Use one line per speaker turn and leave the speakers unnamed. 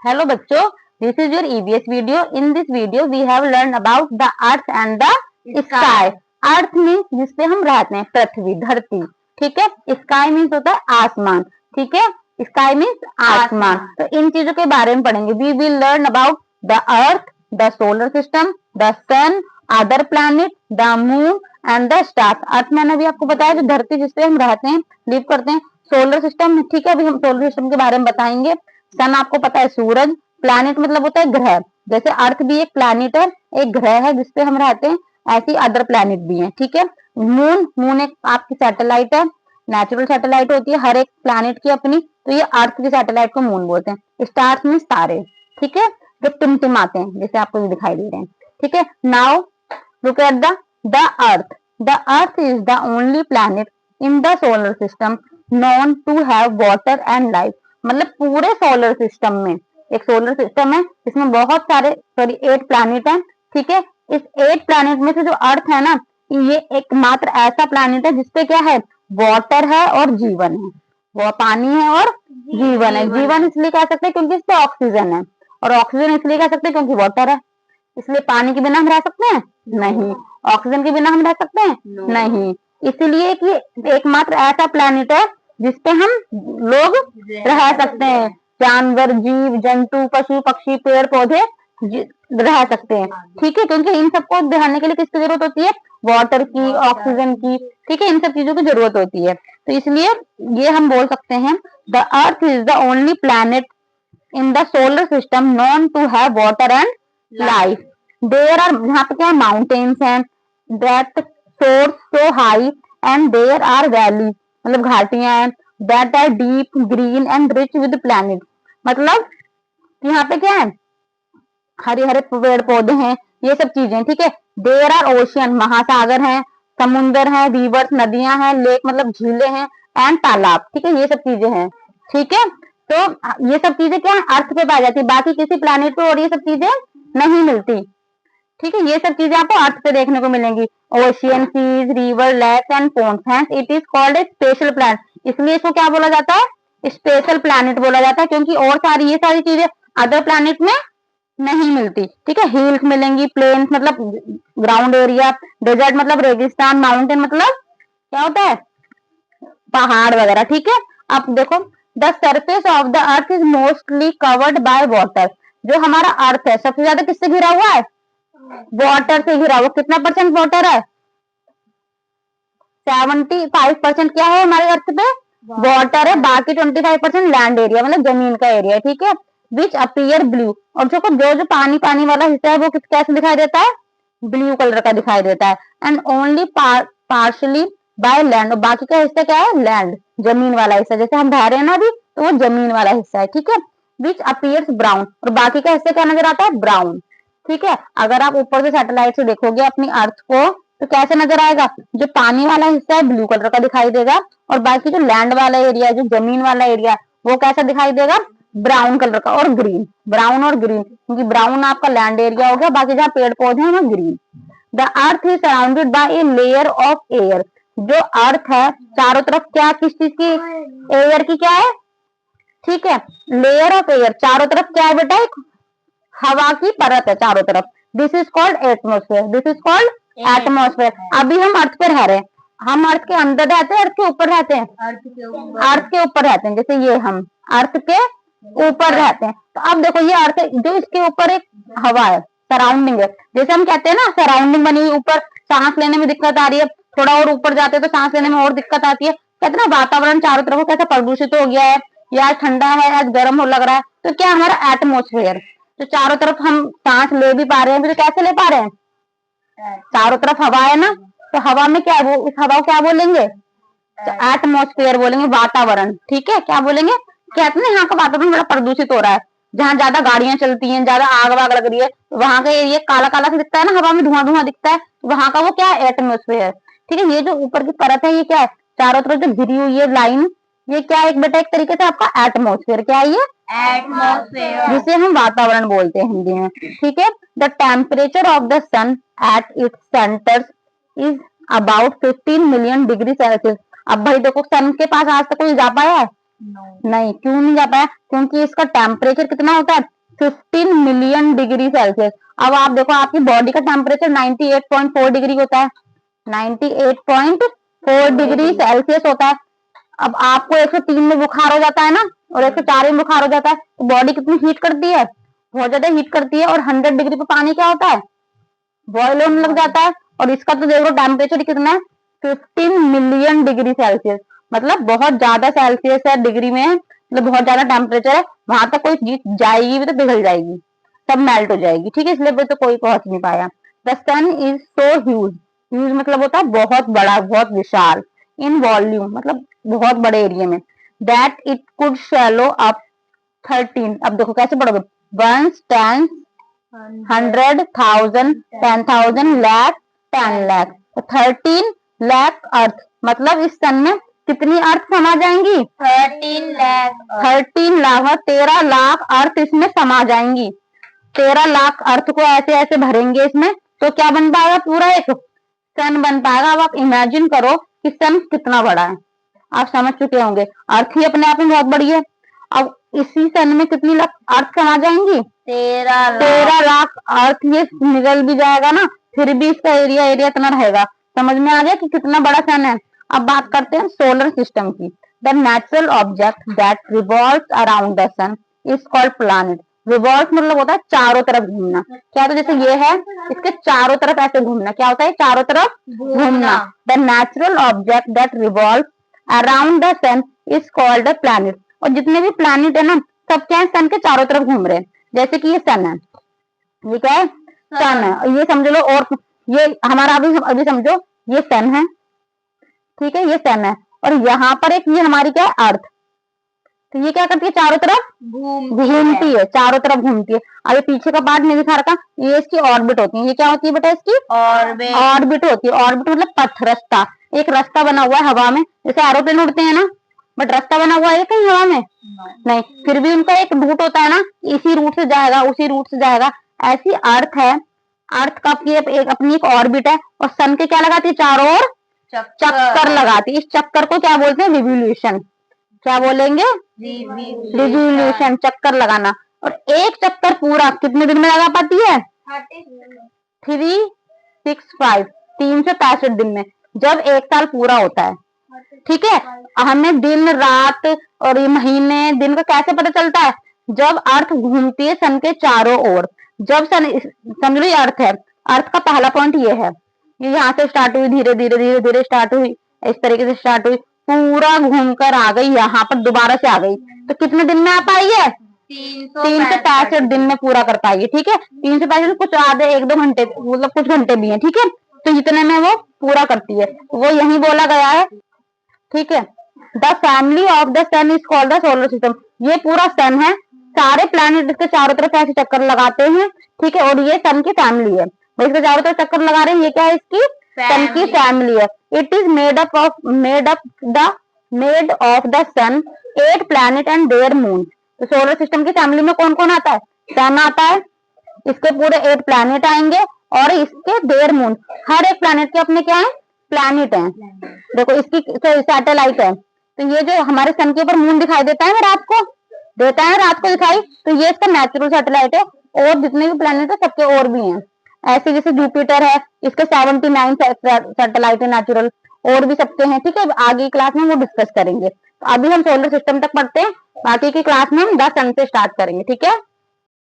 Hello बच्चों, this is your EVS video. In this video we have learned about the earth and the sky. Earth means जिसपे हम रहते हैं, पृथ्वी, धरती, ठीक है। स्काई मीन्स होता है आसमान, ठीक है। स्काई मीन्स आसमान। तो इन चीजों के बारे में पढ़ेंगे। We will learn about the earth, the solar system, the sun, other planet, the moon and the stars. Earth मैंने अभी आपको बताया जो धरती जिसपे हम रहते हैं, लिव करते हैं। सोलर सिस्टम, ठीक है, अभी हम सोलर सिस्टम के बारे में बताएंगे। सन आपको पता है सूरज, प्लैनेट मतलब होता है ग्रह, जैसे अर्थ भी एक प्लैनेट है, एक ग्रह है जिसपे हम रहते हैं, ऐसी अदर प्लैनेट भी हैं, ठीक है। मून एक आपकी सैटेलाइट है, नेचुरल सैटेलाइट होती है हर एक प्लैनेट की अपनी, तो ये अर्थ की सैटेलाइट को मून बोलते हैं। स्टार्स में तारे, ठीक है, जो टिमटिमाते हैं, जैसे आपको ये दिखाई दे रहे हैं, ठीक है। Now look at the earth. The earth is the only planet in the solar system known to have water and life. मतलब पूरे सोलर सिस्टम में, एक सोलर सिस्टम है इसमें बहुत सारे 8 प्लैनेट हैं, ठीक है। इस 8 प्लैनेट में से जो अर्थ है ना, ये एकमात्र ऐसा प्लैनेट है जिसपे क्या है, वाटर है और जीवन है। वो पानी है और जीवन है। जीवन इसलिए कह सकते हैं क्योंकि इस पे ऑक्सीजन है, और ऑक्सीजन इसलिए कह सकते हैं क्योंकि वाटर है। इसलिए पानी के बिना हम रह सकते हैं नहीं, ऑक्सीजन के बिना हम रह सकते हैं नहीं। इसलिए कि एकमात्र ऐसा प्लैनेट है जिसपे हम लोग रह सकते हैं, जानवर, जीव जंतु, पशु पक्षी, पेड़ पौधे रह सकते हैं, ठीक है। क्योंकि इन सबको रहने के लिए किसकी जरूरत होती है, वाटर की, ऑक्सीजन की, ठीक है, इन सब चीजों की जरूरत होती है। तो इसलिए ये हम बोल सकते हैं the earth is the only planet in the solar system known to have water and life. There are, यहाँ पे क्या माउंटेन्स हैं, that soars so high and there are valley, मतलब घाटियां हैं, that are deep green and rich with planet. मतलब यहाँ पे क्या है, हरे हरे पेड़ पौधे हैं, ये सब चीजें, ठीक है। देयर आर ओशियन, महासागर हैं, समुन्द्र हैं, रिवर्स नदियां हैं, लेक मतलब झीलें हैं, एंड तालाब, ठीक है, ये सब चीजें हैं, ठीक है। तो ये सब चीजें क्या है, अर्थ पे पाई जाती है, बाकी किसी प्लैनेट पे और ये सब चीजें नहीं मिलती, ठीक है। ये सब चीजें आपको अर्थ पे देखने को मिलेंगी। Ocean, seas, river, lakes and ponds, hence it is called a special planet. इसलिए इसको क्या बोला जाता है, स्पेशल प्लैनेट बोला जाता है, क्योंकि और सारी ये सारी चीजें अदर प्लैनेट में नहीं मिलती, ठीक है। हिल्स मिलेंगी, प्लेन्स मतलब ग्राउंड एरिया, डेजर्ट मतलब रेगिस्तान, माउंटेन मतलब क्या होता है, पहाड़ वगैरह, ठीक है। अब देखो, the surface of the earth is mostly covered by water. जो हमारा अर्थ है सबसे ज्यादा किससे घिरा हुआ है, वाटर से घिरा हुआ। कितना परसेंट वाटर है, 75% क्या है हमारे अर्थ पे, वाटर है। बाकी 25% लैंड एरिया मतलब जमीन का एरिया, ठीक है। विच अपीयर ब्लू, और जो पानी पानी वाला हिस्सा है वो कैसे दिखाई देता है, ब्लू कलर का दिखाई देता है। And only partially by land, और बाकी का हिस्सा क्या है, लैंड, जमीन वाला हिस्सा। जैसे हम बह रहे हैं ना अभी, तो वो जमीन वाला हिस्सा है, ठीक है। विच अपीयर्स ब्राउन, और बाकी का हिस्सा क्या नजर आता है, ब्राउन, ठीक है। अगर आप ऊपर से सैटेलाइट से देखोगे अपनी अर्थ को, तो कैसे नजर आएगा, जो पानी वाला हिस्सा है ब्लू कलर का दिखाई देगा, और बाकी जो लैंड वाला एरिया, जो जमीन वाला एरिया, वो कैसा दिखाई देगा, ब्राउन कलर का, और ग्रीन, ब्राउन और ग्रीन, क्योंकि ब्राउन आपका लैंड एरिया हो गया, बाकी जहाँ पेड़ पौधे हैं वो green. The earth is surrounded by a layer of air. जो अर्थ है चारों तरफ क्या, किस चीज की, एयर की क्या है, ठीक है, लेयर ऑफ एयर, चारों तरफ क्या है बेटा, एक हवा की परत है चारों तरफ। This is called atmosphere, this is called atmosphere. अभी हम अर्थ पे रह रहे हैं, हम अर्थ के अंदर रहते हैं, अर्थ के ऊपर रहते हैं, अर्थ के ऊपर रहते हैं। जैसे ये हम अर्थ के ऊपर रहते हैं, तो अब देखो ये अर्थ जो इसके ऊपर एक हवा है, सराउंडिंग है। जैसे हम कहते हैं ना सराउंडिंग बनी हुई, ऊपर सांस लेने में दिक्कत आ रही है, थोड़ा और ऊपर जाते हैं तो सांस लेने में और दिक्कत आती है। कहते हैं ना वातावरण चारों तरफ कैसा प्रदूषित हो गया है, या ठंडा है, आज गर्म हो लग रहा है, तो क्या हमारा एटमोस्फेयर, तो चारों तरफ हम सांस ले भी पा रहे हैं, तो कैसे ले पा रहे हैं, चारों तरफ हवा है ना, तो हवा में क्या, वो इस हवा को क्या बोलेंगे, तो एटमोस्फेयर बोलेंगे, वातावरण, ठीक है। क्या बोलेंगे, कहते हैं यहाँ का वातावरण बड़ा प्रदूषित हो रहा है, जहाँ ज्यादा गाड़ियां चलती हैं, ज्यादा आग वाग लग रही है, तो वहां का ये काला काला सा दिखता है ना, हवा में धुआं धुआं दिखता है, तो वहां का वो क्या है, एटमोस्फेयर, ठीक है। ये जो ऊपर की परत है ये क्या है, चारों तरफ जो घिरी हुई है लाइन, ये क्या है, एक बेटा एक तरीके से आपका एटमोस्फेयर, क्या है ये, एटमोस्फेयर, जिसे हम वातावरण बोलते हैं हिंदी में, ठीक है। The temperature of the sun at its centre is about 15 million degree Celsius. अब भाई देखो, सन के पास आज तक कोई जा पाया है, नहीं, क्यों नहीं जा पाया? क्योंकि इसका टेम्परेचर कितना होता है? 15 मिलियन डिग्री सेल्सियस। अब आप देखो, आपकी बॉडी का टेम्परेचर 98.4 डिग्री होता है, 98.4 डिग्री सेल्सियस होता है। अब आपको 103 में बुखार हो जाता है ना, और 104 में बुखार हो जाता है, तो बॉडी कितनी हीट करती है? बहुत ज्यादा हीट करती है। और 100 डिग्री पे पानी क्या होता है? बॉयल होने लग जाता है। और इसका तो देखो टेम्परेचर कितना है? 15 मिलियन डिग्री सेल्सियस, मतलब बहुत ज्यादा सेल्सियस है डिग्री में, मतलब बहुत ज्यादा टेम्परेचर है। वहां तक कोई चीज जाएगी भी तो पिघल जाएगी, सब मेल्ट हो जाएगी, ठीक है। इस लेवल तो कोई पहुंच नहीं पाया। The sun is so huge, huge मतलब होता है बहुत बड़ा, बहुत विशाल। इन वॉल्यूम मतलब बहुत बड़े एरिया में। That it could shallow up 13, अब देखो कैसे पढ़ोगे, 1 10 100 1000 10,000 लाख 10 लाख, 13 लाख अर्थ, मतलब इस सन में कितनी अर्थ समा जाएंगी? 13 लाख। 13 लाख, 13 लाख अर्थ इसमें समा जाएंगी। 13 लाख अर्थ को ऐसे ऐसे भरेंगे इसमें, तो क्या बन पाएगा? पूरा एक सन बन पाएगा। अब आप इमेजिन करो कि सन कितना बड़ा है, आप समझ चुके होंगे। अर्थ ही अपने आप में बहुत बड़ी है। अब इसी सन में कितनी लाख अर्थ समा जाएंगी? 13 लाख अर्थ। ये निकल भी जाएगा ना, फिर भी इसका एरिया इतना रहेगा। समझ में आ गया कि कितना बड़ा सन है। अब बात करते हैं सोलर सिस्टम की। The natural object that revolves around the sun is called planet. Revolve मतलब होता है चारों तरफ घूमना। क्या? तो जैसे ये है, इसके चारों तरफ ऐसे घूमना, क्या होता है? चारों तरफ घूमना। The natural object that revolve around the sun is called a planet. और जितने भी प्लैनेट है ना, सब क्या है? सन के चारों तरफ घूम रहे हैं। जैसे कि ये सन है, ये क्या है? सन है, ये समझ लो। और ये हमारा अभी समझो, ये सन है, ठीक है, ये सन है। और यहाँ पर एक ये हमारी क्या है? अर्थ। तो ये क्या करती है? चारों तरफ घूमती है, चारों तरफ घूमती है। अब ये पीछे का पार्ट नहीं दिखा रखा, ये इसकी ऑर्बिट होती है। ये क्या होती है बेटा? इसकी ऑर्बिट होती है। ऑर्बिट मतलब पथ, रास्ता। एक रास्ता बना हुआ है हवा में, जैसे एरोप्लेन उड़ते हैं ना, बट रास्ता बना हुआ है कहीं हवा में नहीं, फिर भी उनका एक रूट होता है ना, इसी रूट से जाएगा, उसी रूट से जाएगा। ऐसी अर्थ है, अर्थ का एक अपनी एक ऑर्बिट है, और सन के क्या लगाती है? चारों ओर चक्कर लगाती है। इस चक्कर को क्या बोलते हैं? रिवोल्यूशन। क्या बोलेंगे? रिवोल्यूशन, चक्कर लगाना। और एक चक्कर पूरा कितने दिन में लगा पाती है? 365, 365 दिन में, जब एक साल पूरा होता है, ठीक है। हमें दिन रात और ये महीने दिन का कैसे पता चलता है? जब अर्थ घूमती है सन के चारों ओर। जब सन, समझ लो अर्थ है, अर्थ का पहला पॉइंट ये है, ये यहाँ से स्टार्ट हुई, धीरे धीरे धीरे धीरे स्टार्ट हुई, इस तरीके से स्टार्ट हुई, पूरा घूमकर आ गई यहाँ पर, दोबारा से आ गई। तो कितने दिन में आ पाई है? 365 दिन में पूरा कर पाएगी, ठीक है। 365 कुछ आधे 1-2 घंटे, मतलब कुछ घंटे भी है, ठीक है। तो इतने में वो पूरा करती है, वो यही बोला गया है, ठीक है। The family of the sun is called the solar system. ये पूरा सन है, सारे प्लैनेट इसके चारों तरफ ऐसे चक्कर लगाते हैं, ठीक है। और ये सन की फैमिली है, वो इसके चारों तरफ चक्कर लगा रहे हैं। ये क्या है? इसकी सन की फैमिली है। It is made of the sun 8 planet and their moon. तो सोलर सिस्टम की फैमिली में कौन कौन आता है? सन आता है, इसके पूरे 8 प्लैनेट आएंगे, और इसके देयर मून। हर एक प्लैनेट के अपने क्या है? प्लैनेट है। देखो इसकी सैटेलाइट है, तो ये जो हमारे सन के ऊपर मून दिखाई देता है रात को, देता है रात को दिखाई, तो ये इसका नेचुरल सैटेलाइट है। और जितने भी प्लैनेट है सबके और भी हैं, ऐसे जैसे जुपिटर है, इसके 79 सैटेलाइट है नेचुरल, और भी सबके हैं, ठीक है। आगे की क्लास में वो डिस्कस करेंगे। तो अभी हम सोलर सिस्टम तक पढ़ते हैं, बाकी की क्लास में हम 10 सन से स्टार्ट करेंगे, ठीक है।